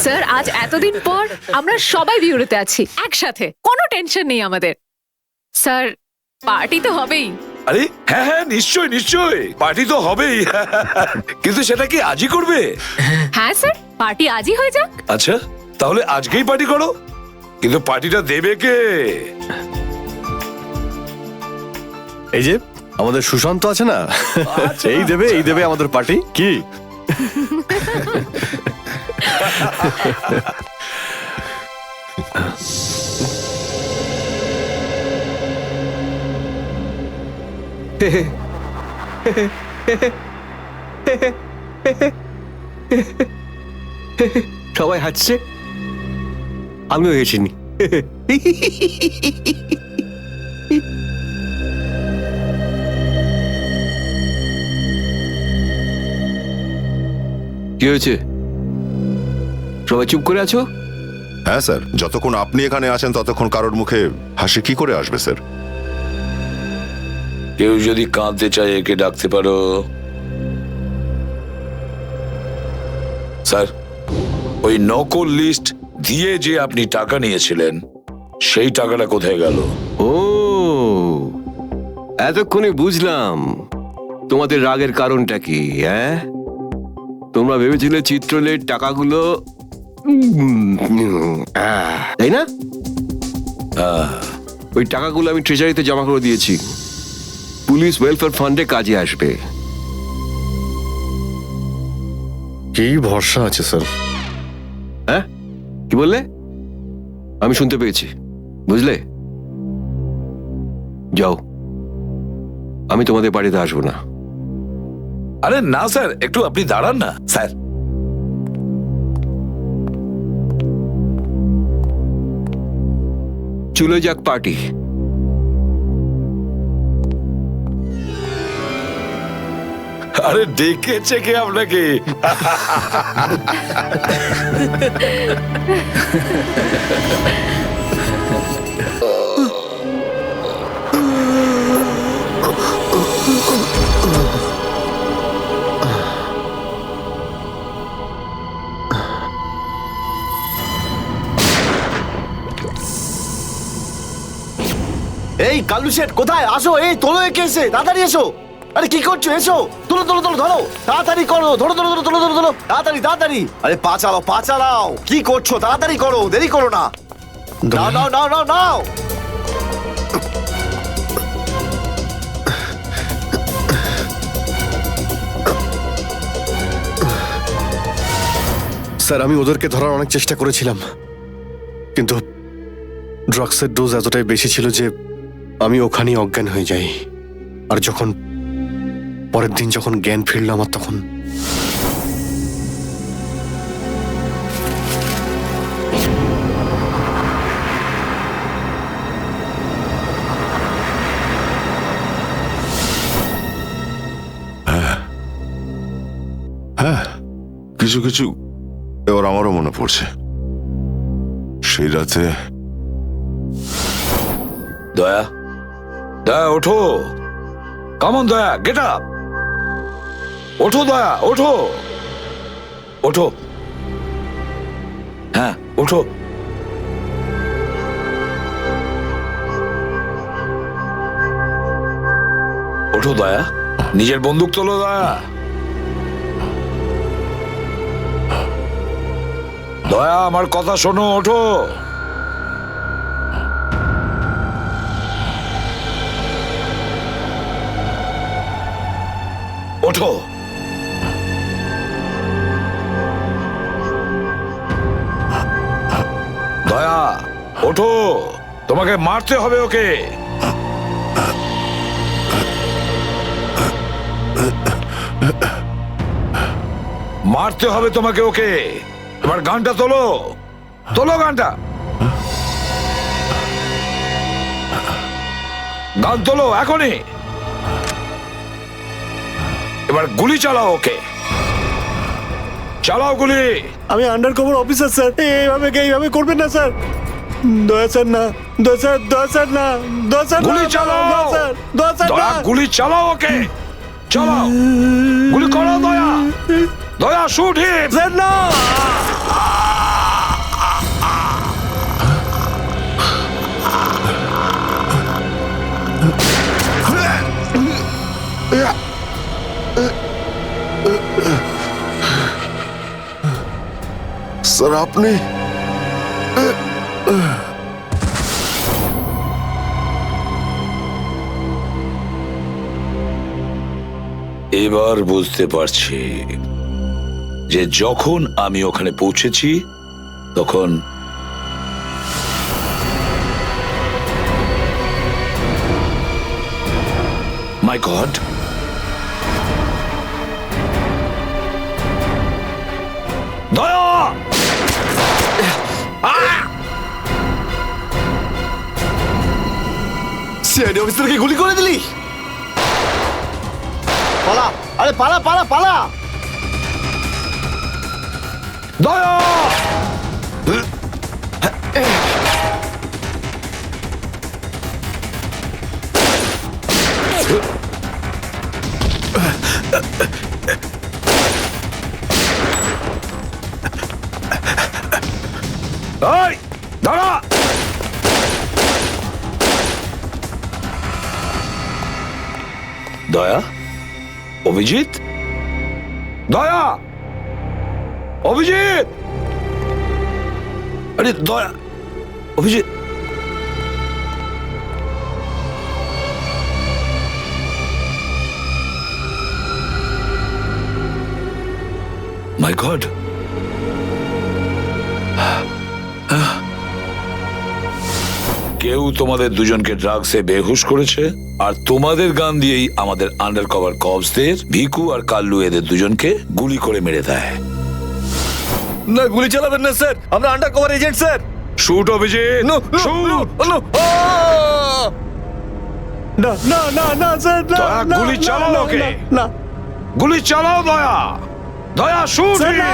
Sir আজ এতদিন পর আমরা সবাই বিউরোতে আছি একসাথে, কোনো টেনশন নেই আমাদের। স্যার পার্টি তো হবেই। আরে হ্যাঁ হ্যাঁ, নিশ্চয় নিশ্চয় পার্টি তো হবেই। কিন্তু সেটা কি আজই করবে? হ্যাঁ স্যার, পার্টি আজই হয়ে যাক। আচ্ছা তাহলে আজকেই পার্টি করো, কিন্তু পার্টিটা দেবে কে? এই যে আমাদের সুশান্ত আছে না, এই দেবে আমাদের পার্টি। কি সবাই হাসছে, আমিও হেসিনি। কি হয়েছে, সবাই চুপ করে আছো? হ্যাঁ স্যার, যতক্ষণ আপনি এখানে আছেন ততক্ষণ কারোর মুখে হাসি কি করে আসবে স্যার? কেউ যদি কাঁদতে চায় একে ডাকতে পারো। স্যার ওই নকল লিস্ট দিয়ে যে আপনি টাকা নিয়েছিলেন সেই টাকাটা কোথায় গেল? ও, এতক্ষণে বুঝলাম তোমাদের রাগের কারণটা কি। হ্যাঁ, তোমরা ভেবেছিলে চিত্রলের টাকাগুলো তাই না? ওই টাকাগুলো আমি ট্রেজারিতে জমা করে দিয়েছি, পুলিশ ওয়েলফেয়ার ফান্ডে কাজে আসবে। কি ভরসা আছে স্যার? হ্যাঁ, কি বললে? আমি শুনতে পেয়েছি, বুঝলে? যাও, আমি তোমাদের বাড়িতে আসবো না। আরে না স্যার, একটু আপনি দাঁড়ান না স্যার। চলে যাক পার্টি। আরে ডেকেছে কে আপনাকে? এই কালু শেঠ কোথায়? আসো, এই তোলো একে, এসে তাড়াতাড়ি এসো। আরে কি করছো? এসো, তোলো তোলো তোলো, ধরো তাড়াতাড়ি করো, ধরো ধরো ধরো, তোলো ধরো ধরো, তাড়াতাড়ি তাড়াতাড়ি। আরে পা চালাও, পা চালাও, কি করছো? তাড়াতাড়ি করো, দেরি করো না। নাও নাও নাও নাও নাও। স্যার আমি ওদেরকে ধরার অনেক চেষ্টা করেছিলাম, কিন্তু ড্রাগসের ডোজ এতটাই বেশি ছিল যে আমি ওখানেই অজ্ঞান হয়ে যাই। আর যখন পরের দিন যখন জ্ঞান ফিরল আমার, তখন হ্যাঁ, কিছু কিছু এবার আমারও মনে পড়ছে। সেই রাতে দয়া, দয়া ওঠো, কামন দয়া, গেট আপ, ওঠো দয়া, ওঠো ওঠো, হ্যাঁ ওঠো। ওঠো দয়া, নিজের বন্দুক তোলো দয়া। দয়া আমার কথা শোনো, ওঠো। ওঠো। দয়া ওঠো, তোমাকে মারতে হবে ওকে। মারতে হবে তোমাকে ওকে। এবার গানটা তোলো, তোলো গানটা, গান তোলো এখনই। এবার গুলি চালাও ওকে, চালাও গুলি। আমি আন্ডার কভার অফিসার স্যার, এইভাবে করবেন না স্যার। দয়া স্যার না, দয়া স্যার, দয়া স্যার না, দয়া স্যার, গুলি চালাও, দয়া স্যার দয়া গুলি চালাও ওকে, চালাও গুলি করো দয়া, দয়া শুট হিট। স্যার না। স্যার আপনি এবার বুঝতে পারছি যে যখন আমি ওখানে পৌঁছেছি তখন মাই গড, দয়া! সিআইডি অফিসারকে গুলি করে দিলি? পালা, আরে পালা পালা পালা! দয়া! এই, দাঁড়া! দয়া, অভিজিৎ, দয়া, অভিজিৎ, আরে দয়া, অভিজিৎ, মাই গড, কেউ তোমাদের দুজনকে ড্রাগসে বেহুশ করেছে আর তোমাদের গান দিয়েই আমাদের আন্ডার কভার কপসদের ভিকু আর কাল্লু এদের দুজনকে গুলি করে মেরে দেয়। না, গুলি চালাবেন না স্যার, আমরা under cover agent sir. Shoot Abhijit, shoot! না না না না স্যার, না, দয়া, না, গুলি না, চালাও না, ওকে। না, না, গুলি চালাও দয়া, দয়া শুট! স্যার, না।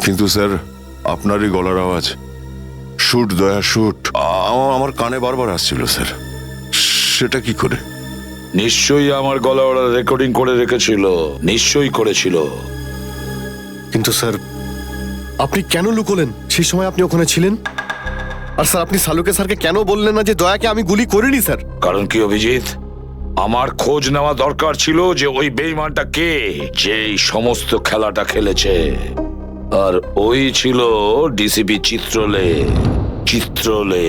কিন্তু স্যার আপনারই গলার আওয়াজ, শুট দয়া শুট, আমার কানে বারবার আসছিল স্যার। সেটা কি করে? নিশ্চয়ই আমার গলা ওরা রেকর্ডিং করে রেখেছিল, নিশ্চয়ই করেছিল। কিন্তু স্যার আপনি কেন লুকোলেন? সেই সময় আপনি ওখানে ছিলেন। আর স্যার আপনি সালুকে স্যারকে কেন বললেন না যে দয়াকে আমি গুলি করিনি স্যার? কারণ কি অভিজিৎ, আমার খোঁজ নেওয়া দরকার ছিল যে ওই বেঈমানটা কে, যে এই সমস্ত খেলাটা খেলেছে। আর ওই ছিল ডিসিপি চিত্রলে। চিত্রলে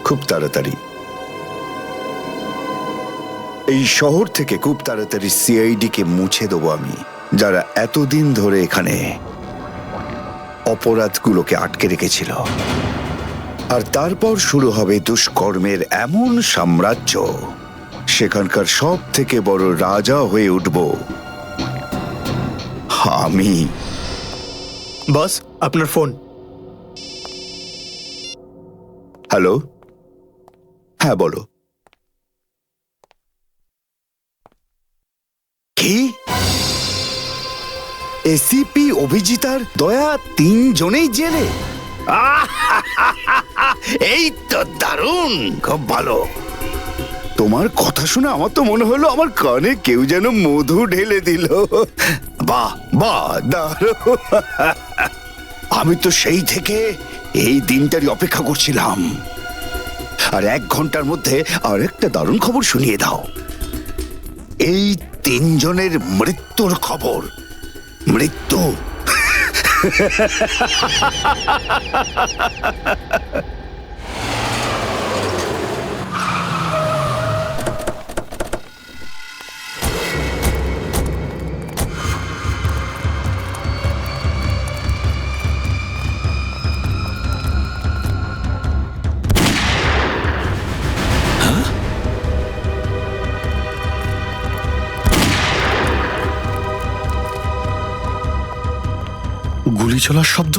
খুব তাড়াতাড়ি এই শহর থেকে খুব তাড়াতাড়ি সিআইডি কে মুছে দেবো আমি, যারা এতদিন ধরে এখানে অপরাধগুলোকে আটকে রেখেছিল। আর তারপর শুরু হবে দুষ্কর্মের এমন সাম্রাজ্য, সেখানকার সব থেকে বড় রাজা হয়ে উঠব আমি। বস, আপনার ফোন। হ্যালো, হ্যাঁ বলো। কি? এসিপি অভিজিতার দয়া তিনজনেই জেলে? এই তো দারুণ, খুব ভালো। তোমার কথা শুনে আমার তো মনে হলো আমার কানে কেউ যেন মধু ঢেলে দিল। বাহ বাহ, দারুণ। আমি তো সেই থেকে এই দিনটারই অপেক্ষা করছিলাম। আর 1 ঘন্টার মধ্যে আরেকটা দারুণ খবর শুনিয়ে দাও। এই তিনজনের মৃত্যুর খবর। মৃত্যু। গুলি চলার শব্দ।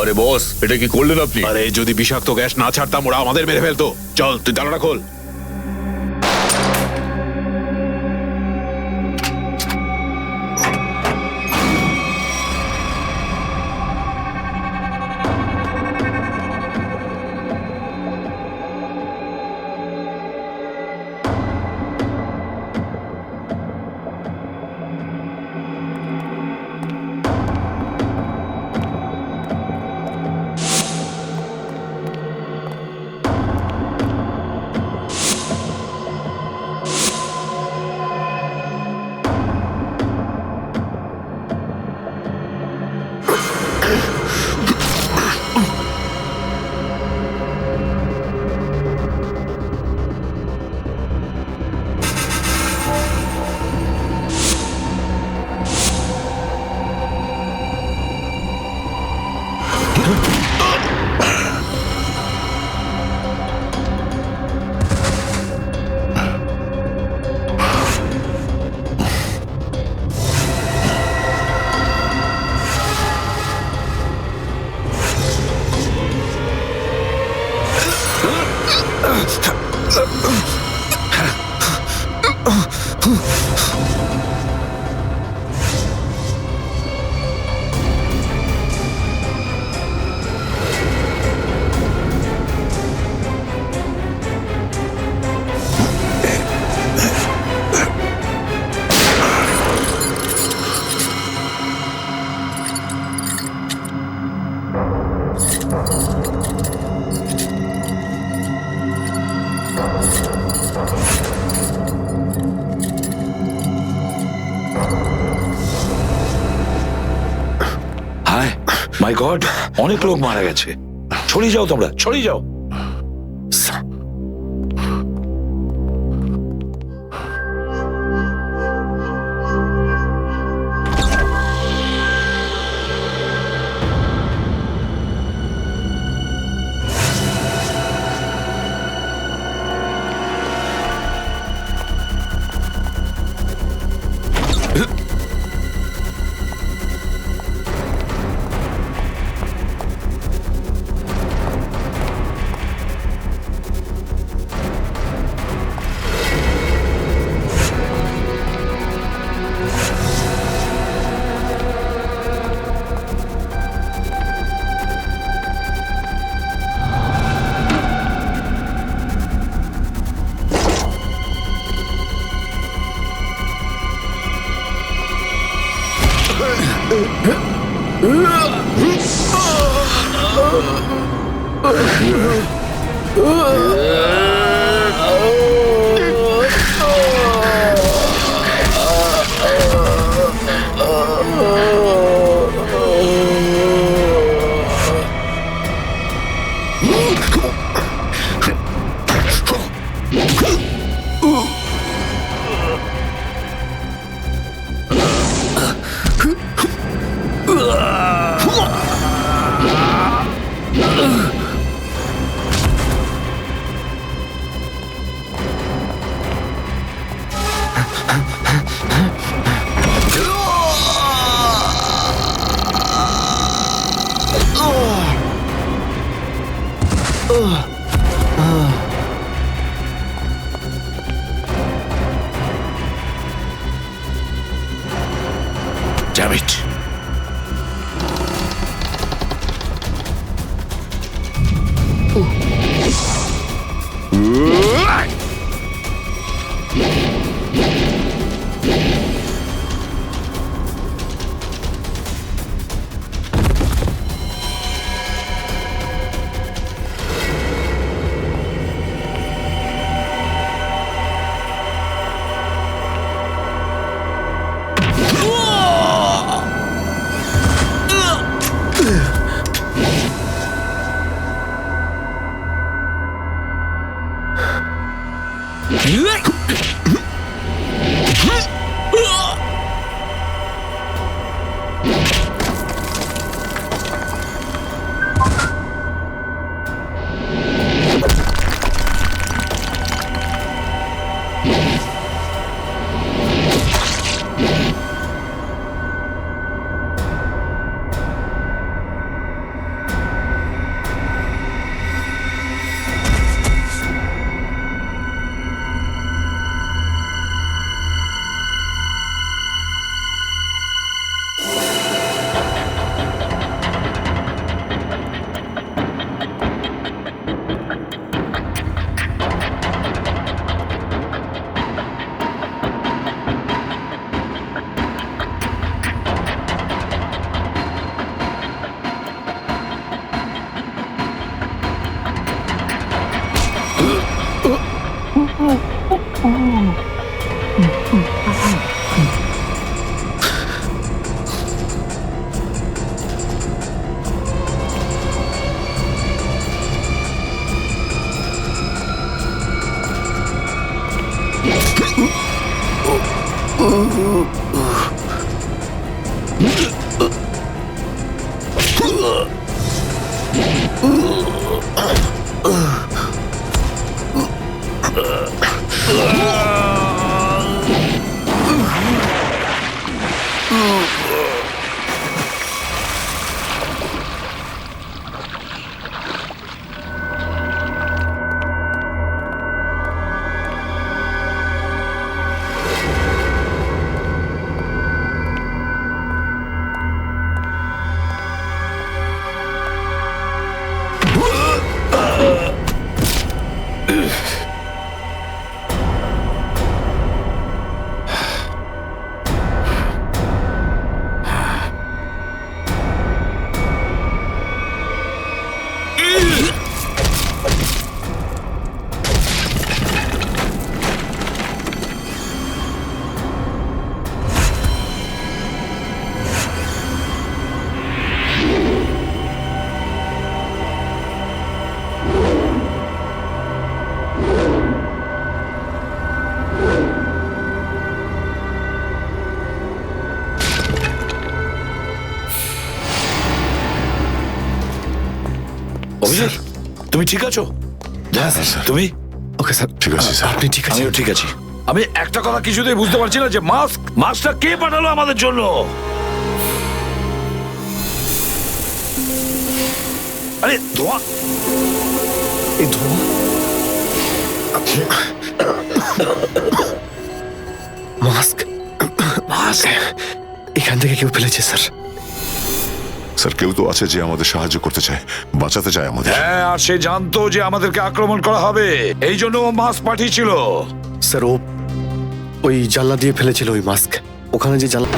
আরে বস, এটা কি করলেন আপনি? আরে যদি বিষাক্ত গ্যাস না ছাড়তাম ওরা আমাদের মেরে ফেলতো। চল তুই তালাটা খোল। মাই গড, অনেক লোক মারা গেছে। ছড়িয়ে যাও তোমরা, ছড়িয়ে যাও। Damn it. অভিজিৎ তুমি ঠিক আছো? হ্যাঁ, স্যার। তুমি? ওকে স্যার, ঠিক আছে, স্যার। আপনি ঠিক আছে? আমিও ঠিক আছি। আমি একটা কথা কিছুতেই বুঝতে পারছি না যে মাস্কটা কে পাঠালো আমাদের জন্য? আরে ধোঁয়া, এই ধোঁয়া মাস্ক এখান থেকে কেউ ফেলেছে স্যার। স্যার কেউ তো আছে যে আমাদের সাহায্য করতে চায়, বাঁচাতে চায় আমাদের। হ্যাঁ, আর সে জানতো যে আমাদেরকে আক্রমণ করা হবে, এই জন্য ও মাস্ক পাঠিয়েছিল। স্যার ও ওই জানলা দিয়ে ফেলেছিল ওই মাস্ক। ওখানে যে জানলা,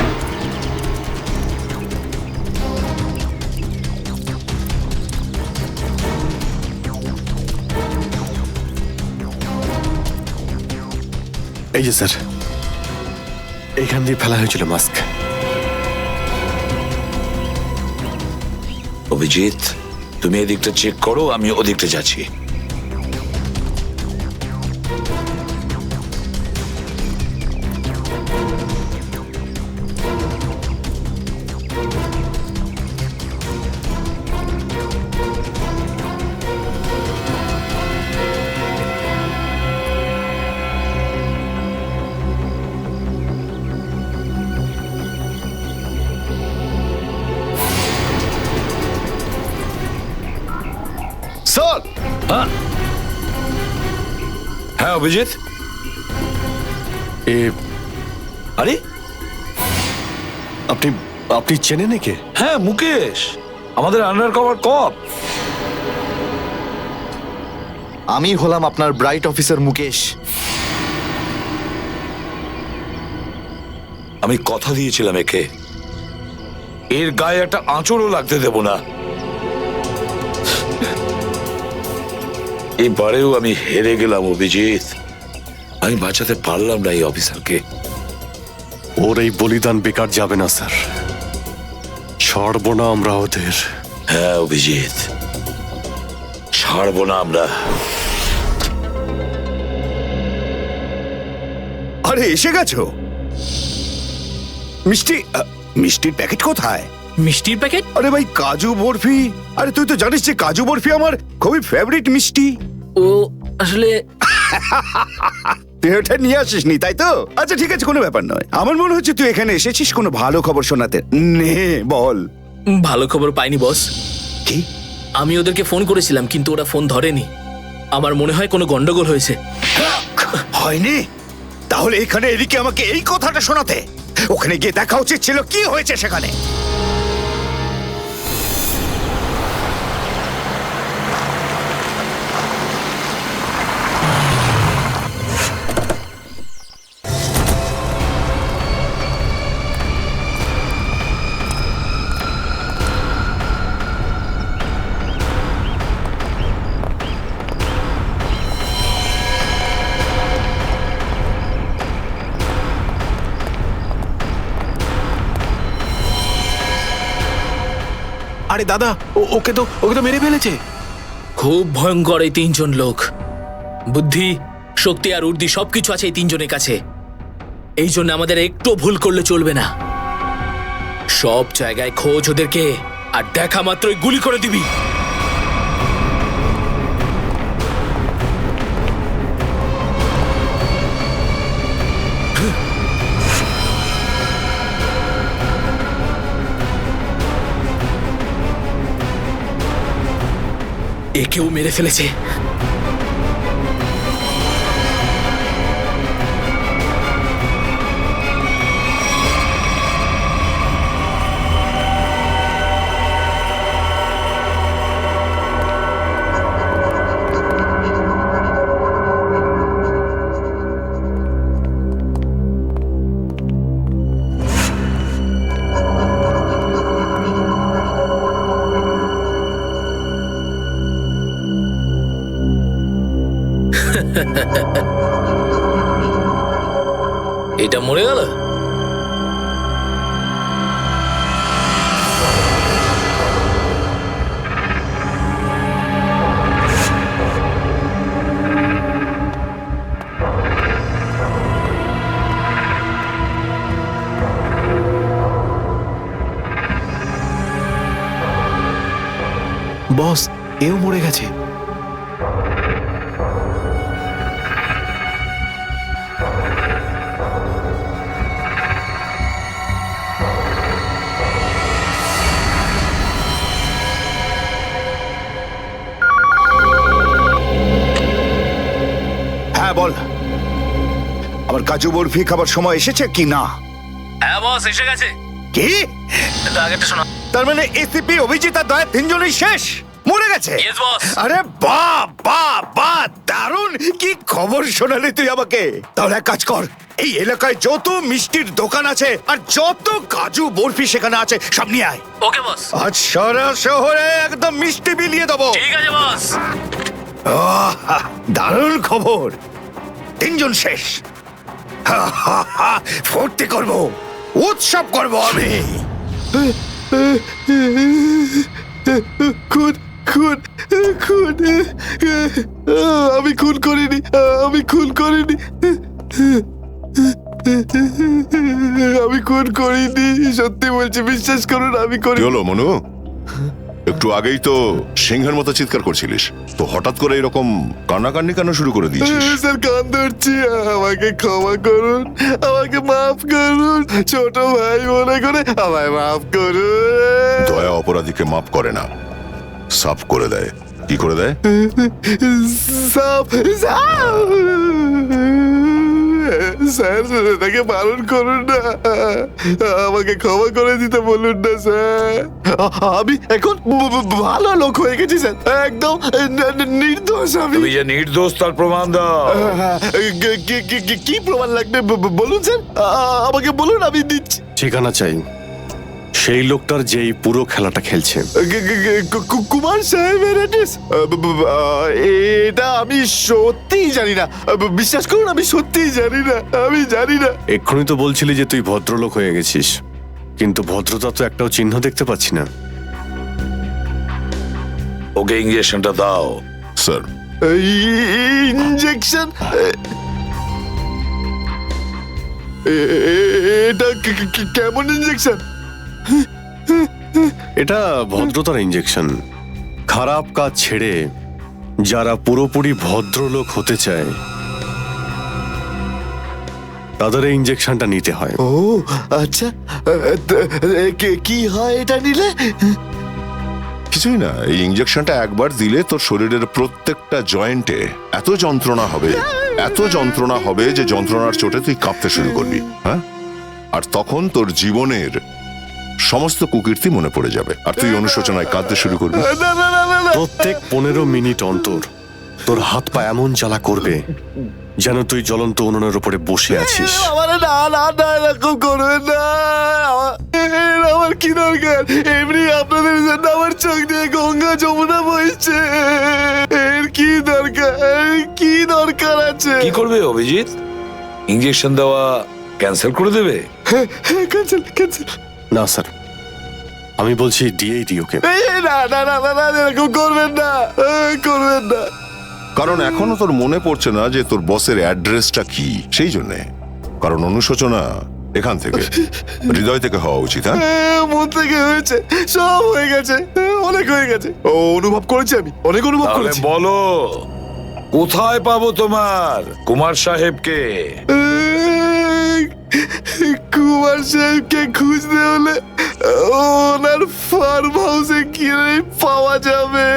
এই যে স্যার এইখান দিয়ে ফেলা হয়েছিল মাস্ক। অভিজিৎ তুমি এদিকটা চেক করো, আমি ওদিকটা যাচ্ছি। স্যার, হ্যাঁ অভিজিৎ, এ আরে আপনি আপনি চেনেন একে? হ্যাঁ মুকেশ, আমাদের আন্ডার কভার কপ। আমি হলাম আপনার ব্রাইট অফিসার মুকেশ। আমি কথা দিয়েছিলাম একে, এর গায়ে একটা আঁচড়ও লাগতে দেব না। এবারেও আমি হেরে গেলাম অভিজিৎ, আমি বাঁচাতে পারলাম না এই অফিসারকে। ওর এই বলিদান বেকার যাবে না স্যার, ছাড়বো না আমরা ওদের। হ্যাঁ অভিজিৎ, ছাড়বো না আমরা। আরে এসে গেছো? মিষ্টির প্যাকেট কোথায়? মিষ্টির প্যাকেট? আরে ভাই কাজু বরফি, আরে তুই তো জানিস যে কাজু বরফি আমার খুবই ফেভারিট মিষ্টি। ও আসলে তুই ওটা নিয়ে আসিসনি তাই তো? আচ্ছা ঠিক আছে, কোনো ব্যাপার নয়। আমার মনে হচ্ছে তুই এখানে এসেছিস কোনো ভালো খবর শোনাতে। নে বল। ভালো খবর পাইনি বস। কি? আমি ওদেরকে ফোন করেছিলাম কিন্তু ওরা ফোন ধরেনি। আমার মনে হয় কোনো গন্ডগোল হয়েছে। হয়নি? তাহলে এখানে এদিকে আমাকে এই কথাটা শোনাতে? ওখানে গিয়ে দেখা উচিত ছিল কি হয়েছে সেখানে। আরে দাদা, ওকে তো মেরে ফেলেছে। খুব ভয়ঙ্কর এই তিনজন লোক। বুদ্ধি, শক্তি আর উর্দি সবকিছু আছে এই তিনজনের কাছে। এই জন্য আমাদের একটু ভুল করলে চলবে না। সব জায়গায় খোঁজ ওদেরকে, আর দেখা মাত্রই গুলি করে দিবি। একেও মেরে ফেলেছে। এটা মরে গেল। বস, এও মরে গেছে। হ্যাঁ বল, আমার কাজু বরফি খাবার সময় এসেছে কি না? হ্যাঁ বস, এসে গেছে। কি? আগেরটা শোনো। তার মানে এসিপি, অভিজিৎ আর দয়া তিনজনই শেষ, মরে গেছে? Yes, boss. আরে বাহ বাহ বাহ, দারুণ! কি খবর শোনালি তুই আমাকে। তাহলে এক কাজ কর, এই এলাকায় যত মিষ্টির দোকান আছে আর যত কাজু বরফি সেখানে আছে সব নিয়ে আয়। ওকে বস। আজ সারা শহরে একদম মিষ্টি বিলিয়ে দেবো। ঠিক আছে বস। আহা, দারুণ খবর, তিনজন শেষ। হা, হা, হা, ফুর্তি করব, উৎসব করব আমি। খুন খুন খুন আমি খুন করিনি, আমি খুন করিনি, আমি খুন করিনি, সত্যি বলছি, বিশ্বাস করুন আমি কি করি। হলো মনু? একটু আগেই তো সিংহের মতো চিৎকার করছিলিস, তো হঠাৎ করে এরকম কান্নাকান্নি কেন শুরু করে দিয়েছিস? স্যার কান ধরছি, আমাকে ক্ষমা করুন, আমাকে মাফ করুন, ছোট ভাই মনে করে আমায় মাফ করুন। দয়া অপরাধীকে মাফ করে না, সাফ করে দেয়। কি করে দেয়? সাপ সাপ স্যার, তাকে বারণ করুন না, আমাকে ক্ষমা করে দিতে বলুন না স্যার। আমি এখন ভালো লোক হয়ে গেছি স্যার, একদম নির্দোষ আমি। তুমি যে নির্দোষ তার প্রমাণ দাও। কি প্রমাণ লাগবে বলুন স্যার, আমাকে বলুন, আমি দিচ্ছি। ঠিকানা চাই সেই লোকটার যেই পুরো খেলাটা খেলছে। কুমার সাহেবের অ্যাড্রেস? এটা আমি সত্যিই জানি না, বিশ্বাস করুন আমি সত্যিই জানি না, আমি জানি না। এক্ষুনি তো বলছিলি যে তুই ভদ্রলোক হয়ে গেছিস, কিন্তু ভদ্রতা তো একটাও চিহ্ন দেখতে পাচ্ছি না। ওকে ইঞ্জেকশনটা দাও। Sir, injection? এটা কেমন ইঞ্জেকশন? এটা ভদ্রতার ইঞ্জেকশন। খারাপ কাজ ছেড়ে যারা পুরোপুরি ভদ্রলোক হতে চায় তাদের এই ইঞ্জেকশনটা নিতে হয়। ও আচ্ছা, কি হয় এটা নিলে? কিছুই না, এই ইঞ্জেকশনটা একবার দিলে তোর শরীরের প্রত্যেকটা জয়েন্টে এত যন্ত্রণা হবে, এত যন্ত্রণা হবে যে যন্ত্রণার চোটে তুই কাঁপতে শুরু করবি। হ্যাঁ, আর তখন তোর জীবনের সমস্ত কুকীর্তি মনে পড়ে যাবে, আর তুই অনুশোচনায় কাঁদতে শুরু করবি। প্রত্যেক 15 মিনিট অন্তর তোর হাত পা এমন জ্বালা করবে যেন তুই জ্বলন্ত উনুনের উপরে বসে আছিস। এরকম করবেন না, আমার কি দরকার? এমনি আপনাদের জন্য আমার চোখ দিয়ে গঙ্গা যমুনা বইছে, এর কি দরকার? কি দরকার আছে? কি করবে অভিজিৎ? ইঞ্জেকশন দেওয়া ক্যান্সেল করে দেবে? Cancel cancel? না স্যার, আমি বলছি দিয়েই দিই ওকে। না না না না, এরকম করবেন না, করবেন না। কারণ এখনো তোর মনে পড়ছে না যে তোর বসের অ্যাড্রেসটা কি, সেই জন্যে। কারণ অনুশোচনা এখান থেকে, হৃদয় থেকে হওয়া উচিত। হ্যাঁ, মন থেকে হয়েছে, সব হয়ে গেছে, অনেক হয়ে গেছে। ও অনুভব করেছি, আমি অনেক অনুভব তাহলে করেছি। বলো, কোথায় পাবো তোমার কুমার সাহেবকে? কুমার সাহেবকে খুঁজতে হলে ওনার ফার্ম হাউসে গিয়ে পাওয়া যাবে।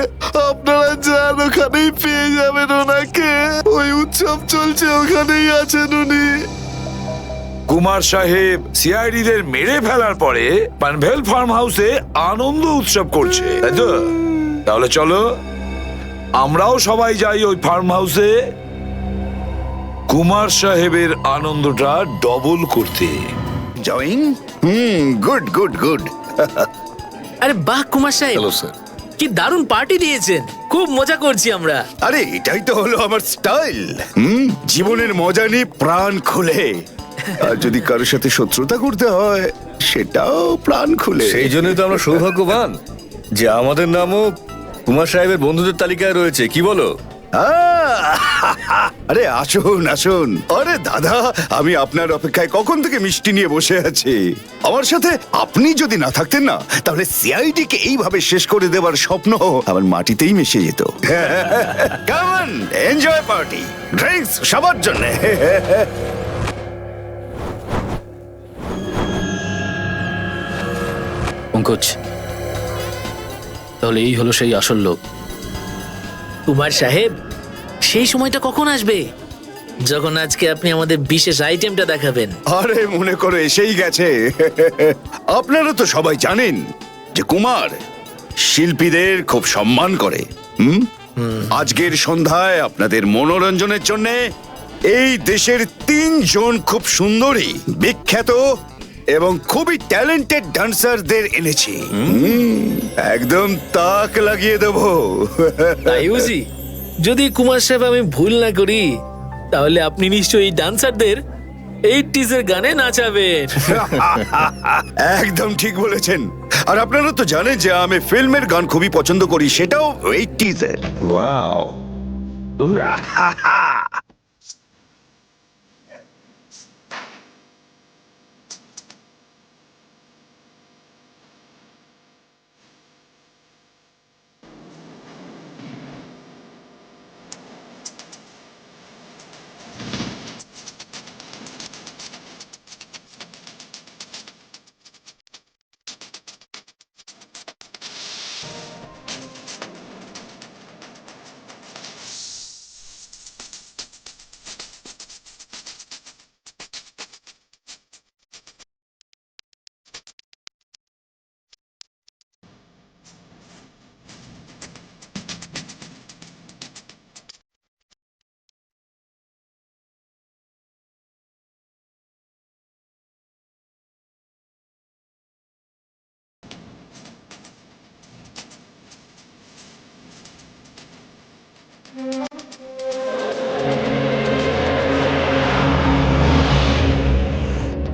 আপনারা যান, ওখানেই পেয়ে যাবেন ওনাকে। ওই উৎসব চলছে, ওখানেই আছেন উনি। কুমার সাহেব সিআইডি দের মেরে ফেলার পরে পানভেল ফার্ম হাউসে আনন্দ উৎসব করছে, তাই তো? তাহলে চলো আমরাও সবাই যাই ওই ফার্ম হাউসে কুমার সাহেবের আনন্দটা ডবল করতে। জয়িং? Good good good. আরে বাহ কুমার সাহেব, হ্যালো স্যার। কি দারুণ পার্টি দিয়েছেন, খুব মজা করছি আমরা। আরে এটাই তো হলো আমার স্টাইল। জীবনের মজা নিয়ে প্রাণ খুলে, আর যদি কারোর সাথে শত্রুতা করতে হয় সেটাও প্রাণ খুলে। সেই জন্যই তো আমরা সৌভাগ্যবান যে আমাদের নামও কুমার সাহেবের বন্ধুদের তালিকায় রয়েছে, কি বলো? আহ! আরে আসুন আসুন। আরে দাদা, আমি আপনার অপেক্ষায় কখন থেকে মিষ্টি নিয়ে বসে আছি। আমার সাথে আপনি যদি না থাকতেন না, তাহলে সিআইডি কে এইভাবে শেষ করে দেওয়ার স্বপ্ন আমার মাটিতেই মিশে যেত। Come on, enjoy party, drinks সবার জন্য। পঙ্কজ, তাহলে এই হলো সেই আসল লোক। কুমার সাহেব, সেই সময়টা কখন আসবে যখন আজকে আপনি আমাদের বিশেষ আইটেমটা দেখাবেন? আরে মনে করো এসেই গেছে। আপনারা তো সবাই জানেন যে কুমার শিল্পীদের খুব সম্মান করে। আজকের সন্ধ্যায় আপনাদের মনোরঞ্জনের জন্য এই দেশের 3 জন খুব সুন্দরী, বিখ্যাত এবং খুবই ট্যালেন্টেড ডান্সারদের এনেছি। একদম তাক লাগিয়ে দেবো। আয়ুজি, যদি কুমার সাহেব আমি ভুল না করি, তাহলে আপনি নিশ্চয়ই ডান্সারদের 80s এর গানে নাচাবেন। একদম ঠিক বলেছেন। আর আপনারা তো জানেন যে আমি ফিল্মের গান খুবই পছন্দ করি, সেটাও 80s এর। ওয়াও।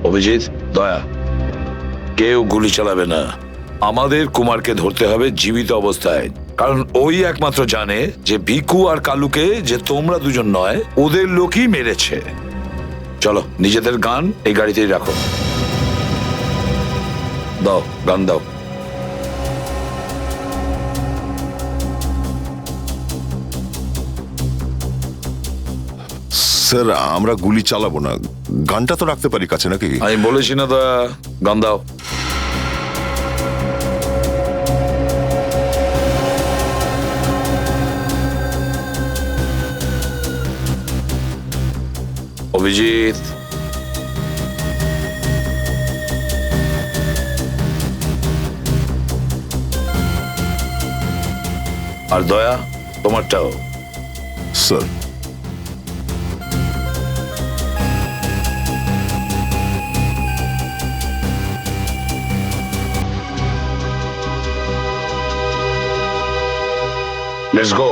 অভিজিৎ, দয়া, কেউ গুলি চালাবে না। আমাদের কুমারকে ধরতে হবে জীবিত অবস্থায়, কারণ ওই একমাত্র জানে যে ভিকু আর কালুকে যে তোমরা দুজন নয়, ওদের লোকই মেরেছে। চলো, নিজেদের গান এই গাড়িতেই রাখো। দাও, গান দাও। স্যার, আমরা গুলি চালাবো না, গানটা তো রাখতে পারি কাছে নাকি? আমি বলেছি না দয়া, গান দাও। অভিজিৎ, আর দয়া, তোমারটাও। Sir, Let's go.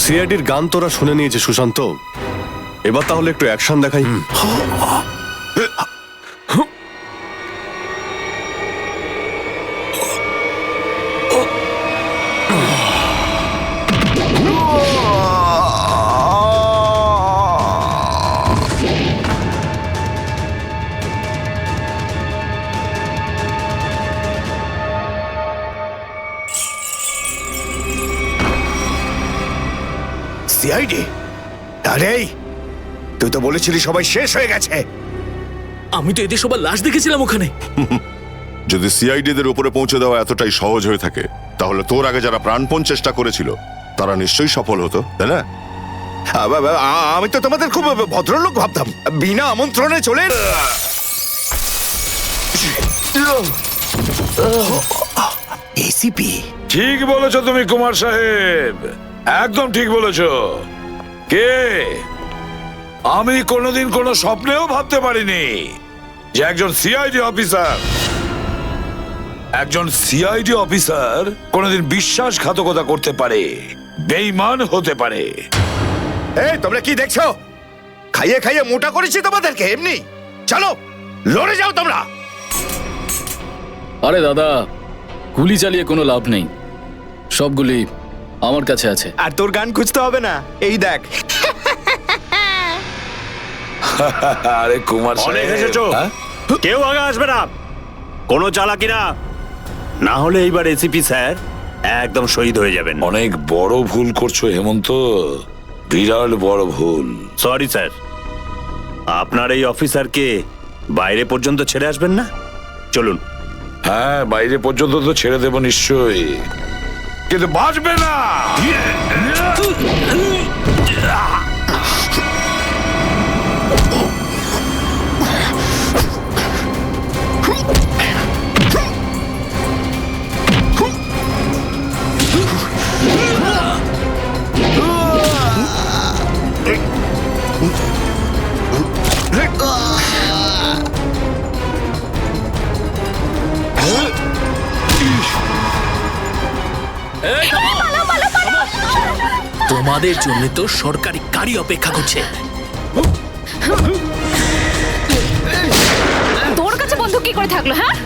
সিআইডির গান তোরা শুনে নিয়েছে সুশান্ত, এবার তাহলে একটু অ্যাকশন দেখাই। সিআইডি? আরে তুই তো বলেছিলি সবাই শেষ হয়ে গেছে। আমি তো এদের সবার লাশ দেখেছিলাম ওখানে। যদি সিআইডিদের উপরে পৌঁছে দেওয়া এতটাই সহজ হয়ে থাকে তাহলে তোর আগে যারা প্রাণপণ চেষ্টা করেছিল তারা নিশ্চয়ই সফল হতো, তাই না? আমি তো তোমাদের খুব ভদ্রলোক ভাবতাম, বিনা আমন্ত্রণে চলে এসিপি। ঠিক বলেছো তুমি কুমার সাহেব, একদম ঠিক বলেছো। কে? আমি কোনোদিন কোনো স্বপ্নেও ভাবতে পারিনি যে একজন সিআইডি অফিসার কোনোদিন বিশ্বাসঘাতকতা করতে পারে, বেঈমান হতে পারে। এই তোমরা কি দেখছো? খাইয়ে খাইয়ে মোটা করেছি তোমাদেরকে এমনি। চলো লড়ে যাও তোমরা। আরে দাদা, গুলি চালিয়ে কোনো লাভ নেই, সবগুলি আমার কাছে আছে। আর তোর গান খুঁজতে হবে না, এই দেখ। আরে কুমার অনেক সাহেব, এসেছো, হ্যাঁ? কেউ আগে আসবে না, কোনো চালাকি না, না হলে এইবার এসিপি স্যার একদম শহীদ হয়ে যাবেন। অনেক বড় ভুল করছো হেমন্ত, বিরাট বড় ভুল। সরি স্যার, আপনার এই অফিসারকে বাইরে পর্যন্ত ছেড়ে আসবেন না? চলুন। হ্যাঁ, বাইরে পর্যন্ত তো ছেড়ে দেবো নিশ্চয়ই, কিন্তু বাঁচবে না। তোমাদের জন্য তো সরকারি গাড়ি অপেক্ষা করছে। তোর কাছে বন্দুক কি করে থাকলো? হ্যাঁ,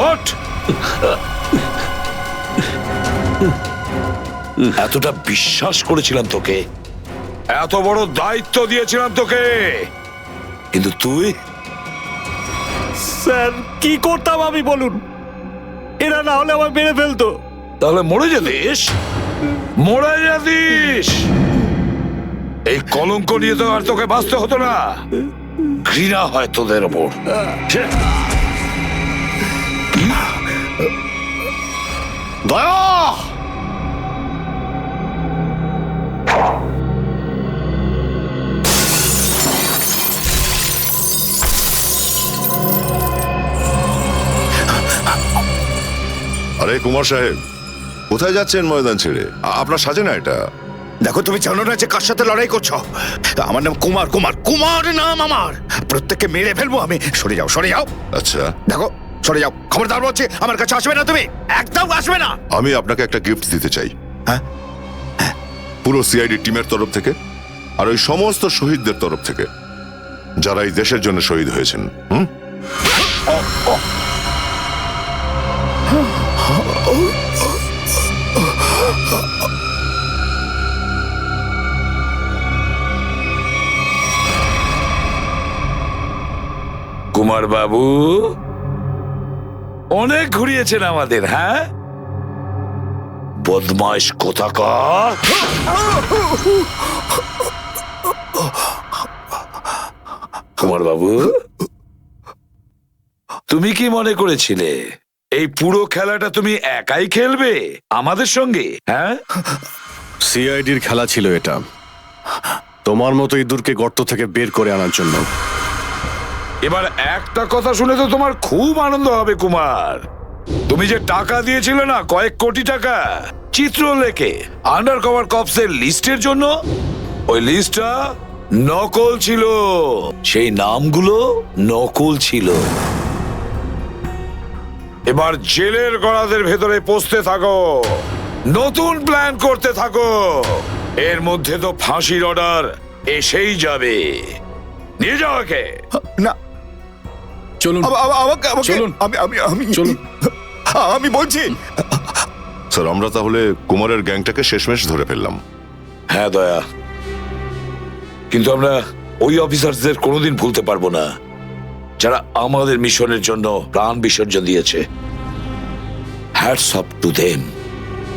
ওঠ। এতটা বিশ্বাস করেছিলাম তোকে, এত বড় দায়িত্ব দিয়েছিলাম তোকে, কিন্তু তুই। স্যার কি করতাম আমি বলুন, এরা না হলে আমায় মেরে ফেলতো। তাহলে মরে যেতিস, মরে যেতিস। এই কলঙ্ক নিয়ে তো আর তোকে বাঁচতে হতো না। ঘৃণা হয় তোদের ওপর। দয়া! আরে কুমার সাহেব, কোথায় যাচ্ছেন ময়দান ছেড়ে? আপনার সাজে না এটা। দেখো, তুমি জানো না যে কার সাথে লড়াই করছো? আমার নাম কুমার, কুমার, কুমার নাম আমার। প্রত্যেককে মেরে ফেলবো আমি। সরে যাও, সরে যাও। আচ্ছা, দেখো, সরে যাও, খবরদার বলছি, আমার কাছে আসবে না তুমি, একদম আসবে না। আমি আপনাকে একটা গিফট দিতে চাই। হ্যাঁ? পুরো সিআইডি টিমের তরফ থেকে আর ওই সমস্ত শহীদদের তরফ থেকে যারা এই দেশের জন্য শহীদ হয়েছেন। কুমার বাবু অনেক ঘুরিয়েছেন আমাদের, হ্যাঁ? বদমাইশ কোথাকার। কুমার বাবু, তুমি কি মনে করেছিলে এই পুরো খেলাটা তুমি একাই খেলবে আমাদের সঙ্গে? হ্যাঁ, সিআইডির খেলা ছিল এটা, তোমার মতো ইঁদুরকে গর্ত থেকে বের করে আনার জন্য। এবার একটা কথা শুনে তো তোমার খুব আনন্দ হবে কুমার। তুমি যে টাকা দিয়েছিলে না, কয়েক কোটি টাকা চিত্রলেখে আন্ডার কভার কপসের লিস্টের জন্য, ওই লিস্টটা নকল ছিল, সেই নামগুলো নকল ছিল। এবার জেলের গড়াদের ভেতরে পৌঁছতে থাকো, নতুন প্ল্যান করতে থাকো। এর মধ্যে তো ফাঁসির অর্ডার এসেই যাবে। নিয়ে যাও একে। না, চলুন আমাকে চলুন। আমি চলুন। আমি বলছি। স্যার, আমরা তাহলে কুমারের গ্যাংটাকে শেষমেশ ধরে ফেললাম। হ্যাঁ দয়া, কিন্তু আমরা ওই অফিসারদের কোনোদিন ভুলতে পারবো না যারা আমাদের মিশনের জন্য প্রাণ বিসর্জন দিয়েছে। Hats off to them.